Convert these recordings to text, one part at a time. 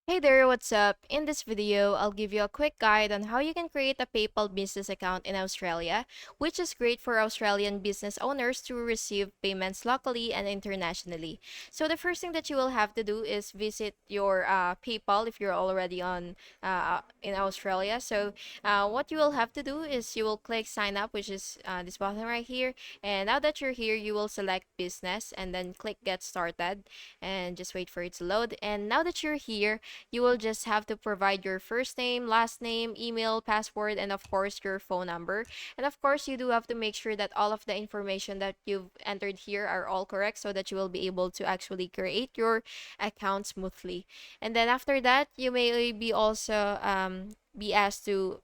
Hey there, what's up? In this video, I'll give you a quick guide on how you can create a PayPal business account in Australia, which is great for Australian business owners to receive payments locally and internationally. So the first thing that you will have to do is visit your PayPal if you're already on in Australia. So what you will have to do is you will click sign up, which is this button right here. And now that you're here, you will select business and then click get started and just wait for it to load. And now that you're here, you will just have to provide your first name, last name, email, password, and of course your phone number. And of course, you do have to make sure that all of the information that you've entered here are all correct so that you will be able to actually create your account smoothly. And then after that, you may be also be asked to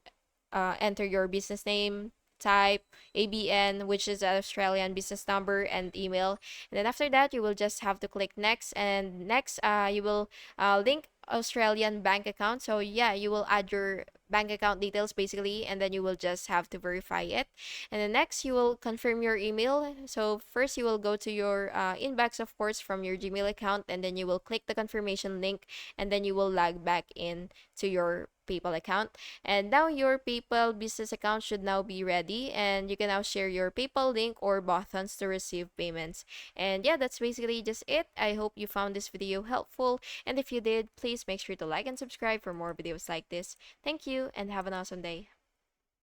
enter your business name, type, ABN, which is an Australian business number, and email. And then after that, you will just have to click next. And next, you will link Australian bank account. So yeah, you will add your bank account details basically, and then you will just have to verify it. And then next, you will confirm your email. So first, you will go to your inbox, of course, from your Gmail account, and then you will click the confirmation link, and then you will log back in to your PayPal account. And now your PayPal business account should now be ready, and you can now share your PayPal link or buttons to receive payments. And yeah, that's basically just it. I hope you found this video helpful, and if you did, please make sure to like and subscribe for more videos like this. Thank you and have an awesome day.